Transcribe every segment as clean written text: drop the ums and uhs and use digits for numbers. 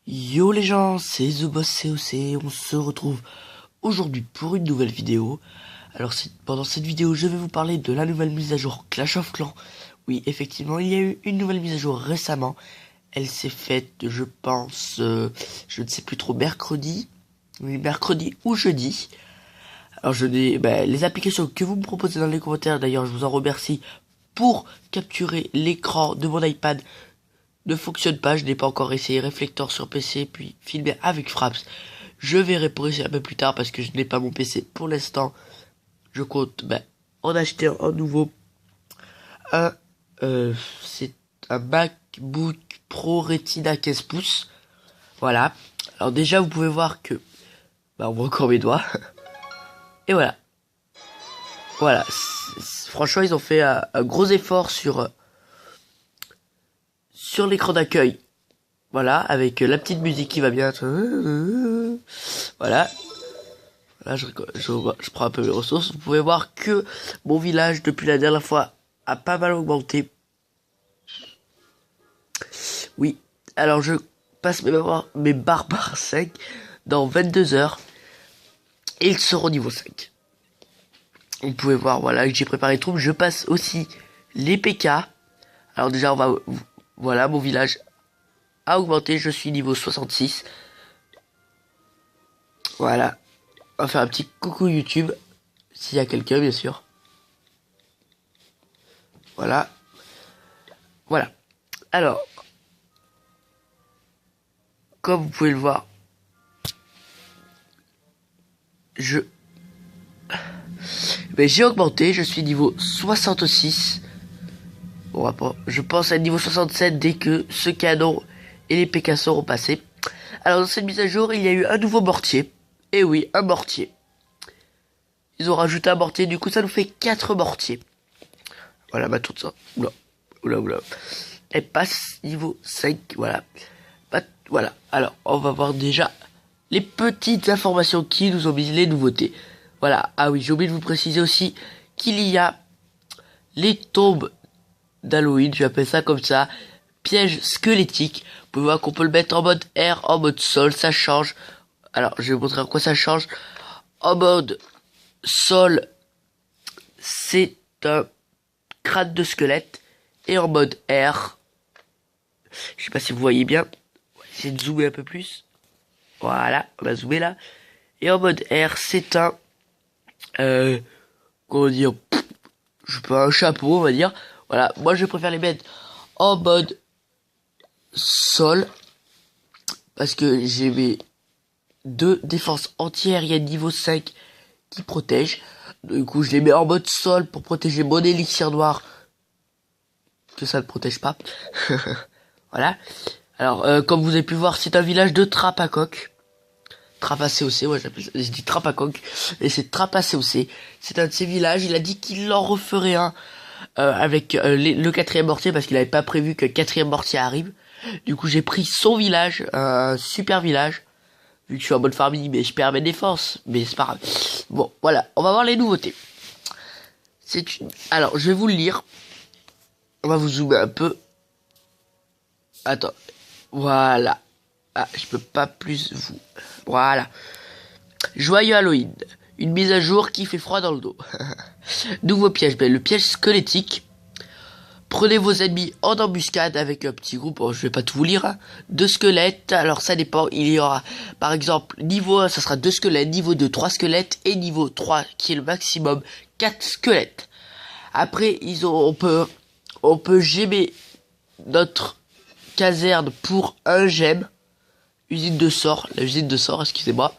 Yo les gens, c'est The Boss COC, on se retrouve aujourd'hui pour une nouvelle vidéo. Alors pendant cette vidéo, je vais vous parler de la nouvelle mise à jour Clash of Clans. Oui, effectivement, il y a eu une nouvelle mise à jour récemment. Elle s'est faite, je pense, je ne sais plus trop, mercredi. Oui, mercredi ou jeudi. Alors les applications que vous me proposez dans les commentaires, d'ailleurs je vous en remercie, pour capturer l'écran de mon iPad ne fonctionne pas. Je n'ai pas encore essayé Reflector sur PC puis filmer avec Fraps. Je verrai pour essayer un peu plus tard parce que je n'ai pas mon PC pour l'instant. Je compte en acheter un nouveau. Un c'est un MacBook Pro Retina 15 pouces. Voilà. Alors déjà vous pouvez voir que on voit encore mes doigts. Et voilà. Voilà. Franchement ils ont fait un gros effort sur l'écran d'accueil. Voilà, avec la petite musique qui va bien. Voilà. Là, je prends un peu les ressources. Vous pouvez voir que mon village, depuis la dernière fois, a pas mal augmenté. Oui. Alors, je passe mes barbares 5 dans 22 heures. Et ils seront niveau 5. Vous pouvez voir, voilà, que j'ai préparé les troupes. Je passe aussi les PK. Alors déjà, voilà, mon village a augmenté. Je suis niveau 66. Voilà. On va faire un petit coucou YouTube. S'il y a quelqu'un, bien sûr. Voilà. Voilà. Alors. Comme vous pouvez le voir. J'ai augmenté. Je suis niveau 66. Bon, je pense à niveau 67 dès que ce canon et les PK seront passés. Alors, dans cette mise à jour, il y a eu un nouveau mortier. Et oui, un mortier. Ils ont rajouté un mortier, du coup ça nous fait 4 mortiers. Voilà, tout ça. Oula. Elle passe niveau 5, voilà. Voilà, alors on va voir déjà les petites informations qui nous ont mis les nouveautés. Voilà, ah oui, j'ai oublié de vous préciser aussi qu'il y a les tombes d'Halloween, j'appelle ça comme ça. Pièges squelettiques. Vous pouvez voir qu'on peut le mettre en mode air, en mode sol, ça change. Alors, je vais vous montrer en quoi ça change. En mode sol, c'est un crâne de squelette. Et en mode air, je sais pas si vous voyez bien, on va essayer de zoomer un peu plus. Voilà, on va zoomer là. Et en mode air, c'est un comment dire, je sais pas, un chapeau on va dire. Voilà, moi je préfère les mettre en mode sol parce que j'ai mes 2 défenses anti-aériennes niveau 5 qui protègent. Du coup je les mets en mode sol pour protéger mon élixir noir, que ça ne protège pas. Voilà. Alors comme vous avez pu voir, c'est un village de trappe à coq. Trappe à COC, ouais, je dis trappe à coq. Et c'est trappe à COC. C'est un de ces villages. Il a dit qu'il en referait un avec le 4e mortier parce qu'il avait pas prévu que le 4e mortier arrive. Du coup, j'ai pris son village, un super village. Vu que je suis en mode farming, mais je perds mes défenses. Mais c'est pas grave. Bon, voilà. On va voir les nouveautés. Alors, je vais vous le lire. On va vous zoomer un peu. Attends. Voilà. Ah, je peux pas plus vous. Voilà. Joyeux Halloween. Une mise à jour qui fait froid dans le dos. Nouveau piège. Le piège squelettique. Prenez vos ennemis en embuscade avec un petit groupe, je vais pas tout vous lire, hein, de squelettes. Alors ça dépend, il y aura par exemple niveau 1 ça sera 2 squelettes, niveau 2 3 squelettes et niveau 3 qui est le maximum 4 squelettes. Après on peut gemmer notre caserne pour un gemme. Usine de sort, excusez-moi.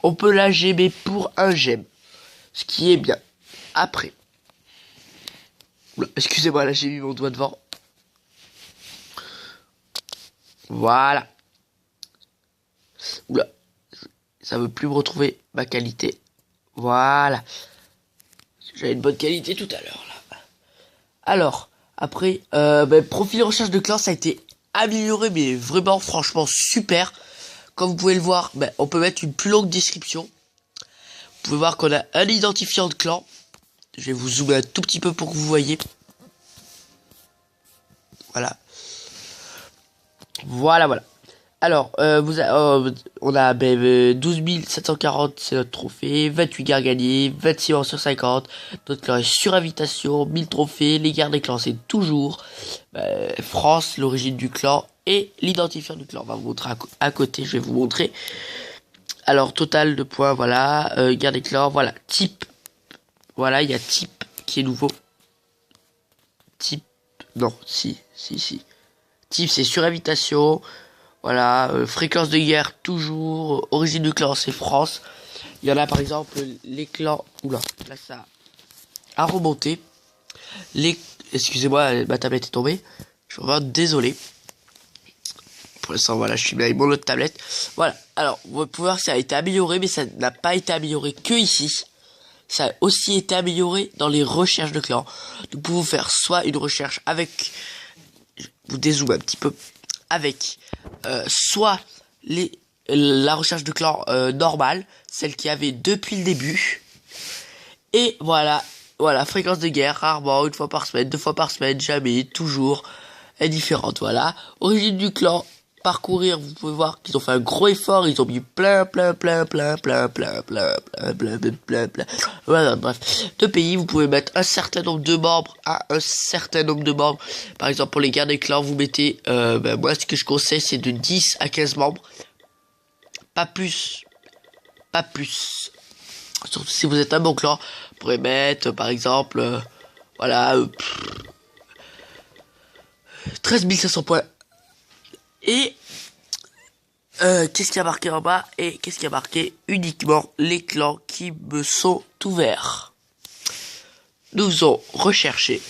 On peut la gemmer pour un gemme. Ce qui est bien. Après. Oula, excusez-moi, là j'ai mis mon doigt devant. Voilà. Oula. Ça veut plus me retrouver ma qualité. Voilà. J'avais une bonne qualité tout à l'heure là. Alors, après, profil recherche de clan, ça a été amélioré, mais vraiment, franchement, super. Comme vous pouvez le voir, on peut mettre une plus longue description. Vous pouvez voir qu'on a un identifiant de clan. Je vais vous zoomer un tout petit peu pour que vous voyez. Voilà. Voilà. Alors, on a 12 740, c'est notre trophée, 28 guerres gagnées, 26 morts sur 50, notre clan est sur invitation, 1000 trophées, les guerres des clans c'est toujours, France, l'origine du clan et l'identifiant du clan. On va vous montrer à côté, je vais vous montrer. Alors, total de points, voilà, guerre des clans, voilà, type, voilà, il y a type qui est nouveau. Type, non, si. Type c'est sur invitation. Voilà, fréquence de guerre toujours, origine du clan c'est France. Il y en a par exemple les clans, oula, là ça a remonté. Excusez-moi, ma tablette est tombée. Je suis vraiment désolé. Pour l'instant voilà, je suis bien avec mon autre tablette. Voilà, alors vous pouvez voir que ça a été amélioré, mais ça n'a pas été amélioré que ici. Ça a aussi été amélioré dans les recherches de clans. Nous pouvons faire soit une recherche avec, je vous dézoome un petit peu, avec soit la recherche de clan normale, celle qu'il y avait depuis le début, et voilà, fréquence de guerre, rarement, une fois par semaine, 2 fois par semaine, jamais, toujours, est différente, voilà. Origine du clan, parcourir, vous pouvez voir qu'ils ont fait un gros effort, ils ont mis plein, voilà, bref, de pays, vous pouvez mettre un certain nombre de membres à un certain nombre de membres. Par exemple, pour les guerres des clans, vous mettez, moi, ce que je conseille, c'est de 10 à 15 membres. Pas plus. Surtout si vous êtes un bon clan, vous pourrez mettre, par exemple, voilà, 13 500 points. Et qu'est-ce qu'il y a marqué en bas? Et qu'est-ce qu'il y a marqué? Uniquement les clans qui me sont ouverts. Nous faisons rechercher.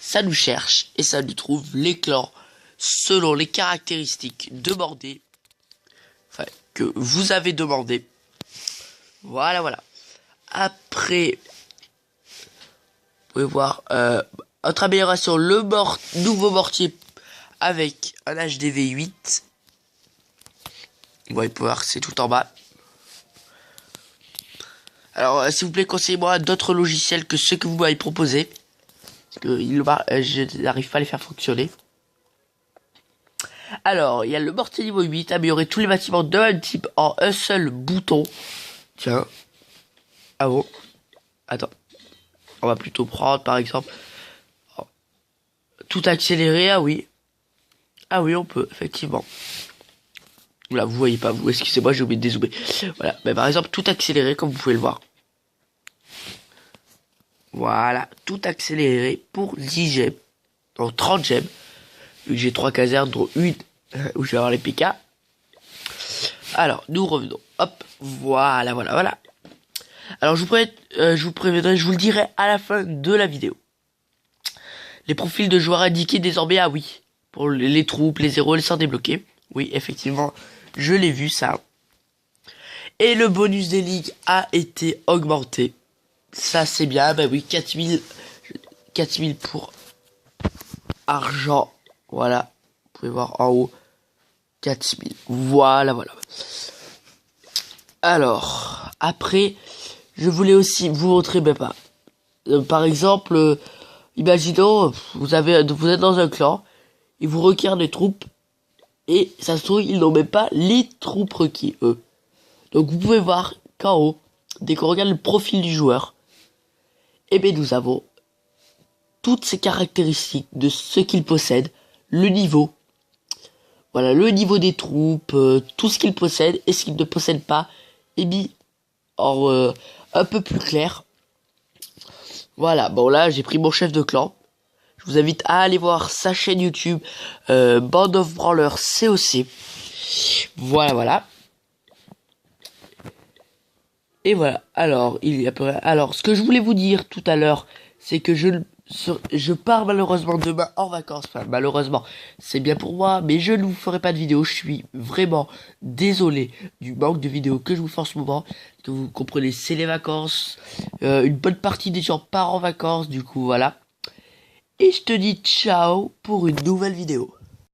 Ça nous cherche et ça nous trouve les clans selon les caractéristiques demandées. Enfin, que vous avez demandé. Voilà. Après, vous pouvez voir notre amélioration, le nouveau mortier avec un HDV 8. Vous pouvez voir, c'est tout en bas. Alors, s'il vous plaît, conseillez-moi d'autres logiciels que ceux que vous m'avez proposés. Parce que je n'arrive pas à les faire fonctionner. Alors, il y a le mortier niveau 8, améliorer tous les bâtiments de un type en un seul bouton. Tiens. Ah bon? Attends. On va plutôt prendre, par exemple, tout accélérer, ah oui. Ah oui, on peut, effectivement. Là, vous voyez pas, vous, excusez-moi, j'ai oublié de dézoomer. Voilà, mais par exemple, tout accéléré, comme vous pouvez le voir. Voilà, tout accéléré pour 10 gemmes. Donc 30 gemmes. Vu que j'ai 3 casernes, dont une où je vais avoir les PK. Alors, nous revenons. Hop, voilà. Alors, je vous préviendrai, je vous le dirai à la fin de la vidéo. Les profils de joueurs indiqués désormais, ah oui. Pour les troupes, les héros, les sorts débloqués. Oui, effectivement, je l'ai vu, ça. Et le bonus des ligues a été augmenté. Ça, c'est bien. Bah oui, 4000 pour argent. Voilà. Vous pouvez voir en haut. 4000. Voilà. Alors, après, je voulais aussi vous montrer, par exemple, imaginons, vous êtes dans un clan, et vous requièrent des troupes, et ça se trouve, ils n'ont même pas les troupes requises, eux. Donc, vous pouvez voir qu'en haut, dès qu'on regarde le profil du joueur, eh bien, nous avons toutes ces caractéristiques de ce qu'il possède, le niveau, voilà, le niveau des troupes, tout ce qu'il possède et ce qu'il ne possède pas, est mis en un peu plus clair. Voilà, bon là, j'ai pris mon chef de clan. Je vous invite à aller voir sa chaîne YouTube, Band of Brawlers COC. Voilà. Et voilà, alors, ce que je voulais vous dire tout à l'heure, c'est que je pars malheureusement demain en vacances. Enfin, malheureusement, c'est bien pour moi, mais je ne vous ferai pas de vidéo. Je suis vraiment désolé du manque de vidéos que je vous fais en ce moment. Que vous comprenez, c'est les vacances. Une bonne partie des gens part en vacances, du coup, voilà. Et je te dis ciao pour une nouvelle vidéo.